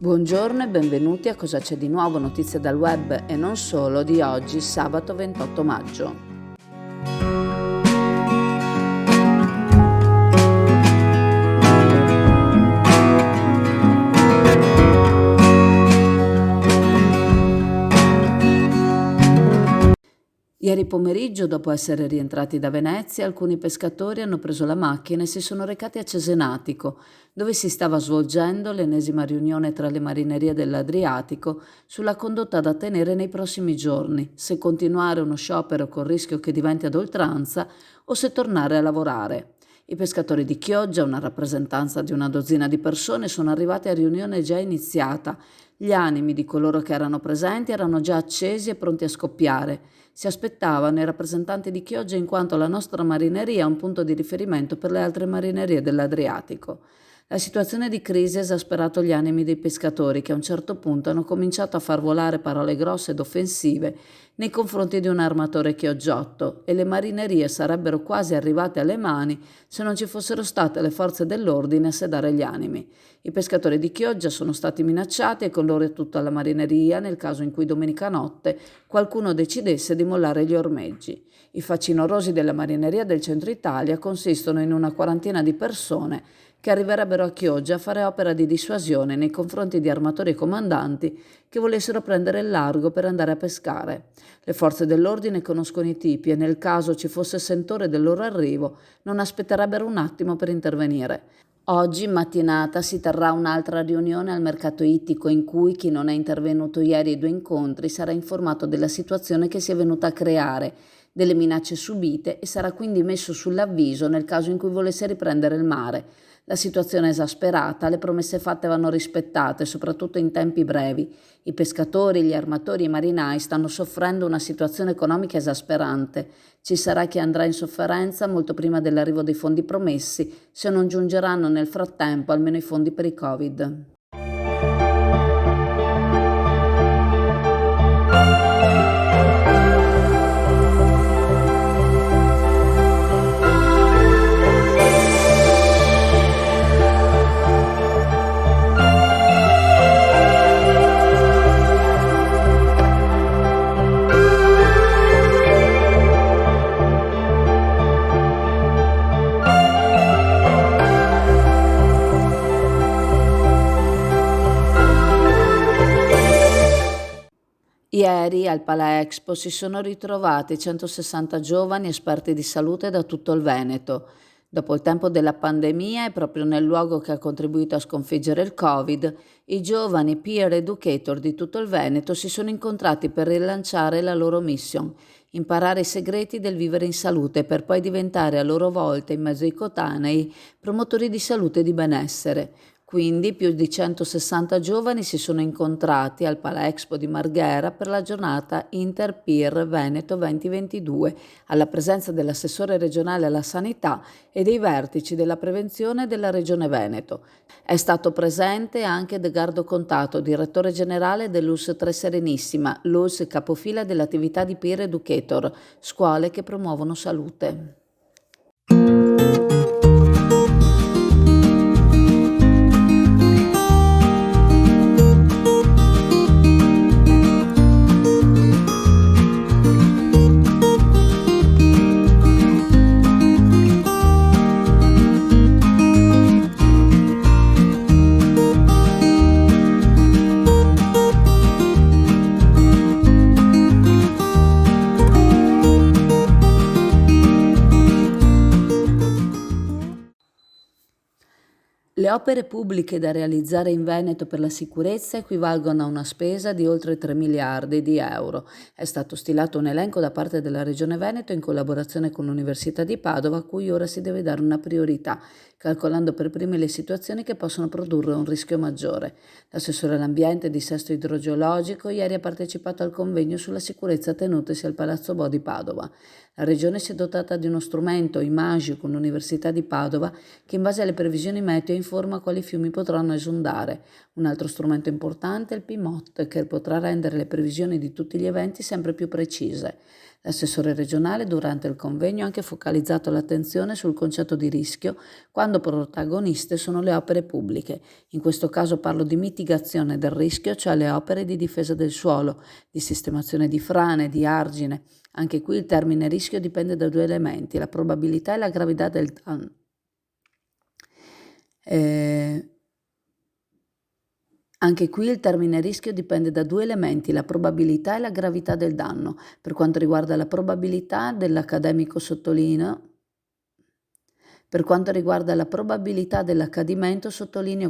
Buongiorno e benvenuti a Cosa c'è di nuovo, notizie dal web e non solo di oggi, sabato 28 maggio. Ieri pomeriggio, dopo essere rientrati da Venezia, alcuni pescatori hanno preso la macchina e si sono recati a Cesenatico, dove si stava svolgendo l'ennesima riunione tra le marinerie dell'Adriatico sulla condotta da tenere nei prossimi giorni, se continuare uno sciopero col rischio che diventi ad oltranza o se tornare a lavorare. I pescatori di Chioggia, una rappresentanza di una dozzina di persone, sono arrivati a riunione già iniziata. Gli animi di coloro che erano presenti erano già accesi e pronti a scoppiare. Si aspettavano i rappresentanti di Chioggia in quanto la nostra marineria è un punto di riferimento per le altre marinerie dell'Adriatico. La situazione di crisi ha esasperato gli animi dei pescatori che a un certo punto hanno cominciato a far volare parole grosse ed offensive nei confronti di un armatore chioggiotto e le marinerie sarebbero quasi arrivate alle mani se non ci fossero state le forze dell'ordine a sedare gli animi. I pescatori di Chioggia sono stati minacciati e con loro tutta la marineria nel caso in cui domenica notte qualcuno decidesse di mollare gli ormeggi. I facinorosi della marineria del centro Italia consistono in una quarantina di persone che arriverebbero a Chioggia a fare opera di dissuasione nei confronti di armatori e comandanti che volessero prendere il largo per andare a pescare. Le forze dell'ordine conoscono i tipi e nel caso ci fosse sentore del loro arrivo non aspetterebbero un attimo per intervenire. Oggi in mattinata si terrà un'altra riunione al mercato ittico in cui chi non è intervenuto ieri ai 2 incontri sarà informato della situazione che si è venuta a creare, delle minacce subite e sarà quindi messo sull'avviso nel caso in cui volesse riprendere il mare. La situazione è esasperata, le promesse fatte vanno rispettate, soprattutto in tempi brevi. I pescatori, gli armatori e i marinai stanno soffrendo una situazione economica esasperante. Ci sarà chi andrà in sofferenza molto prima dell'arrivo dei fondi promessi, se non giungeranno nel frattempo almeno i fondi per i Covid. Ieri al Palaexpo si sono ritrovati 160 giovani esperti di salute da tutto il Veneto. Dopo il tempo della pandemia e proprio nel luogo che ha contribuito a sconfiggere il Covid, i giovani peer educator di tutto il Veneto si sono incontrati per rilanciare la loro mission, imparare i segreti del vivere in salute per poi diventare a loro volta in mezzo ai coetanei promotori di salute e di benessere. Quindi più di 160 giovani si sono incontrati al Palaexpo di Marghera per la giornata Interpeer Veneto 2022, alla presenza dell'assessore regionale alla sanità e dei vertici della prevenzione della Regione Veneto. È stato presente anche Edgardo Contato, direttore generale dell'US 3 Serenissima, l'US capofila dell'attività di peer educator, scuole che promuovono salute. Le opere pubbliche da realizzare in Veneto per la sicurezza equivalgono a una spesa di oltre 3 miliardi di euro. È stato stilato un elenco da parte della Regione Veneto in collaborazione con l'Università di Padova, a cui ora si deve dare una priorità, calcolando per prime le situazioni che possono produrre un rischio maggiore. L'assessore all'ambiente e dissesto idrogeologico ieri ha partecipato al convegno sulla sicurezza tenutesi al Palazzo Bo di Padova. La Regione si è dotata di uno strumento, Imagio, con l'Università di Padova, che in base alle previsioni meteo informa quali fiumi potranno esondare. Un altro strumento importante è il PIMOT, che potrà rendere le previsioni di tutti gli eventi sempre più precise. L'assessore regionale durante il convegno ha anche focalizzato l'attenzione sul concetto di rischio quando protagoniste sono le opere pubbliche. In questo caso parlo di mitigazione del rischio, cioè le opere di difesa del suolo, di sistemazione di frane, di argine. Anche qui il termine rischio dipende da due elementi, la probabilità e la gravità del danno. Anche qui il termine rischio dipende da due elementi, la probabilità e la gravità del danno. Per quanto riguarda la probabilità, dell'accademico sottolineo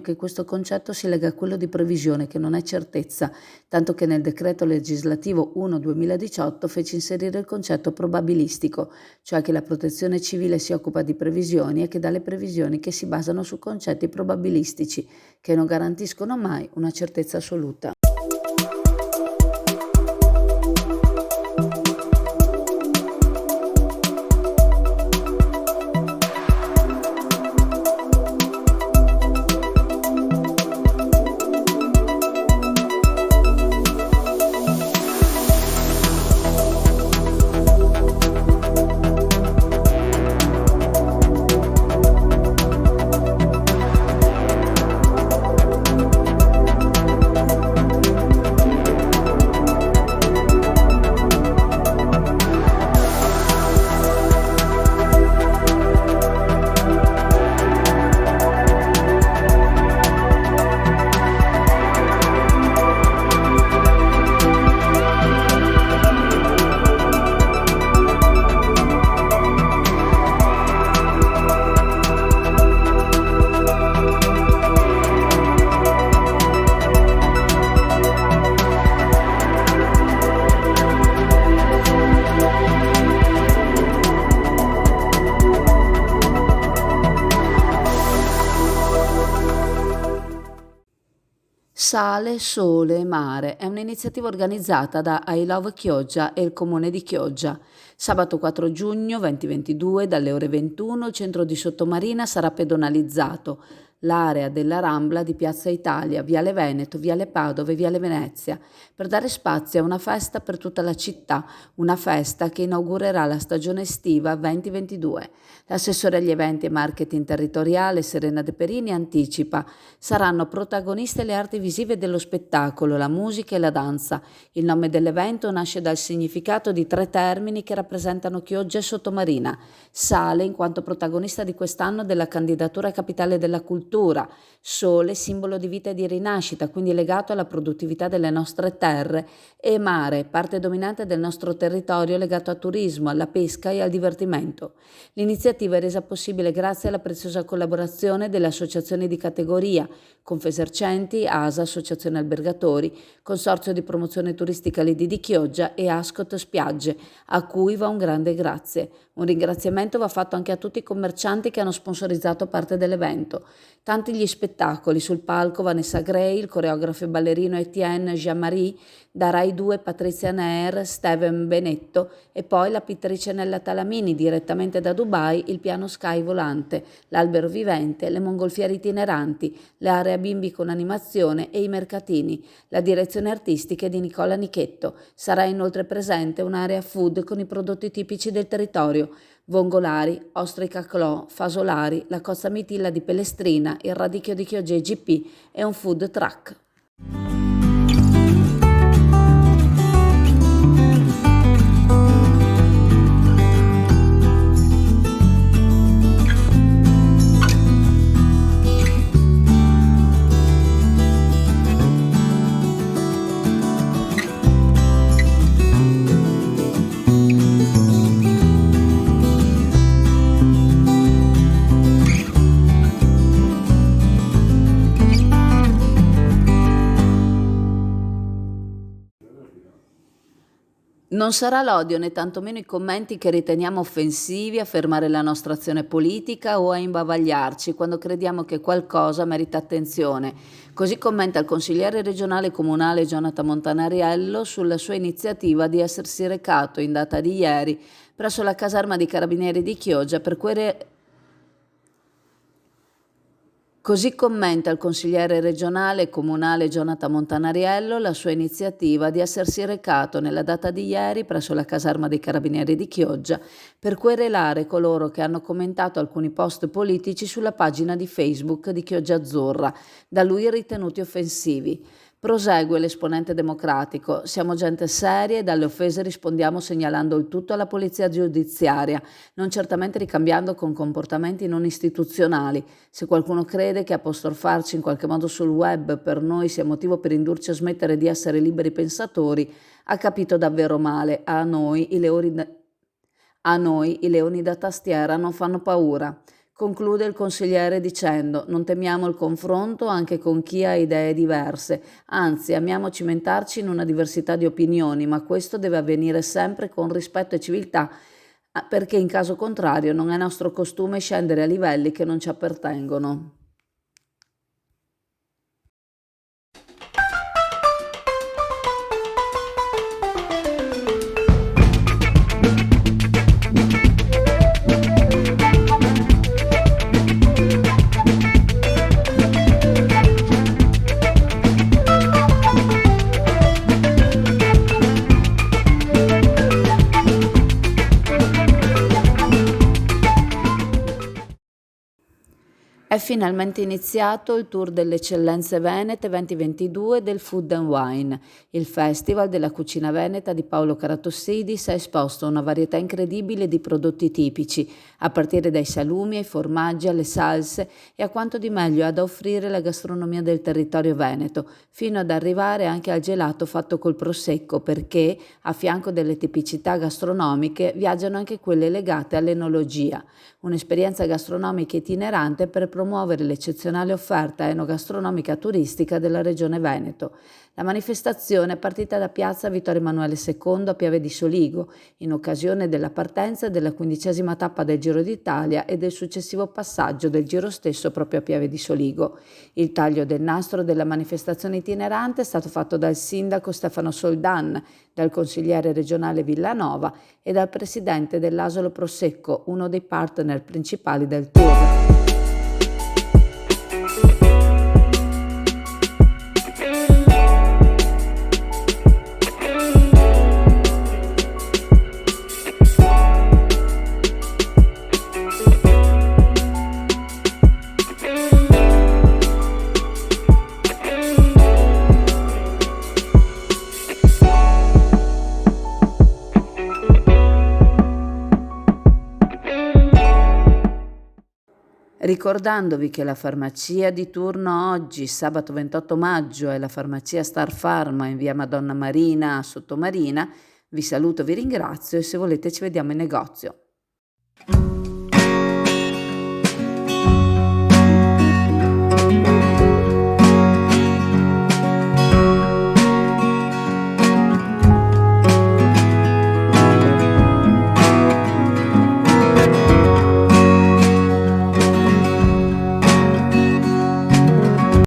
che questo concetto si lega a quello di previsione, che non è certezza, tanto che nel decreto legislativo 1/2018 fece inserire il concetto probabilistico, cioè che la protezione civile si occupa di previsioni e che dalle previsioni che si basano su concetti probabilistici, che non garantiscono mai una certezza assoluta. Sale, Sole, Mare è un'iniziativa organizzata da I Love Chioggia e il Comune di Chioggia. Sabato 4 giugno 2022 dalle ore 21 il centro di Sottomarina sarà pedonalizzato. L'area della Rambla di Piazza Italia, Viale Veneto, Viale Padova e Viale Venezia, per dare spazio a una festa per tutta la città, una festa che inaugurerà la stagione estiva 2022. L'assessore agli eventi e marketing territoriale Serena De Perini anticipa: saranno protagoniste le arti visive dello spettacolo, la musica e la danza. Il nome dell'evento nasce dal significato di 3 termini che rappresentano Chioggia e Sottomarina. Sale in quanto protagonista di quest'anno della candidatura a Capitale della Cultura. Sole, simbolo di vita e di rinascita, quindi legato alla produttività delle nostre terre, e Mare, parte dominante del nostro territorio legato al turismo, alla pesca e al divertimento. L'iniziativa è resa possibile grazie alla preziosa collaborazione delle associazioni di categoria, Confesercenti, ASA, Associazione Albergatori, Consorzio di Promozione Turistica Lidi di Chioggia e Ascot Spiagge, a cui va un grande grazie. Un ringraziamento va fatto anche a tutti i commercianti che hanno sponsorizzato parte dell'evento. Tanti gli spettacoli, sul palco Vanessa Gray, il coreografo e ballerino Etienne Jean-Marie, da Rai 2 Patrizia Neer, Steven Benetto e poi la pittrice Nella Talamini, direttamente da Dubai, il piano Sky volante, l'albero vivente, le mongolfiere itineranti, l'area bimbi con animazione e i mercatini. La direzione artistica è di Nicola Nichetto. Sarà inoltre presente un'area food con i prodotti tipici del territorio: vongolari, ostrica clò, fasolari, la cozza mitilla di Pellestrina, il radicchio di Chioggia IGP e un food truck. Non sarà l'odio né tantomeno i commenti che riteniamo offensivi a fermare la nostra azione politica o a imbavagliarci quando crediamo che qualcosa merita attenzione. Così commenta il consigliere regionale comunale Jonathan Montanariello sulla sua iniziativa di essersi recato in data di ieri presso la caserma di Carabinieri di Chioggia per Così commenta il consigliere regionale e comunale Jonathan Montanariello la sua iniziativa di essersi recato nella data di ieri presso la caserma dei Carabinieri di Chioggia per querelare coloro che hanno commentato alcuni post politici sulla pagina di Facebook di Chioggia Azzurra, da lui ritenuti offensivi. Prosegue l'esponente democratico: siamo gente seria e dalle offese rispondiamo segnalando il tutto alla polizia giudiziaria, non certamente ricambiando con comportamenti non istituzionali. Se qualcuno crede che apostrofarci in qualche modo sul web per noi sia motivo per indurci a smettere di essere liberi pensatori, ha capito davvero male. A noi i leoni da tastiera non fanno paura. Conclude il consigliere dicendo: non temiamo il confronto anche con chi ha idee diverse, anzi amiamo cimentarci in una diversità di opinioni, ma questo deve avvenire sempre con rispetto e civiltà, perché in caso contrario non è nostro costume scendere a livelli che non ci appartengono. È finalmente iniziato il Tour delle Eccellenze Venete 2022 del Food and Wine. Il Festival della cucina veneta di Paolo Caratossidis ha esposto una varietà incredibile di prodotti tipici, a partire dai salumi ai formaggi alle salse e a quanto di meglio ha da offrire la gastronomia del territorio veneto, fino ad arrivare anche al gelato fatto col prosecco, perché a fianco delle tipicità gastronomiche viaggiano anche quelle legate all'enologia, un'esperienza gastronomica itinerante per promuovere l'eccezionale offerta enogastronomica turistica della regione Veneto. La manifestazione è partita da piazza Vittorio Emanuele II a Piave di Soligo, in occasione della partenza della 15ª tappa del Giro d'Italia e del successivo passaggio del Giro stesso proprio a Piave di Soligo. Il taglio del nastro della manifestazione itinerante è stato fatto dal sindaco Stefano Soldan, dal consigliere regionale Villanova e dal presidente dell'Asolo Prosecco, uno dei partner principali del tour. Ricordandovi che la farmacia di turno oggi, sabato 28 maggio, è la farmacia Star Pharma in via Madonna Marina a Sottomarina, vi saluto, vi ringrazio e se volete ci vediamo in negozio.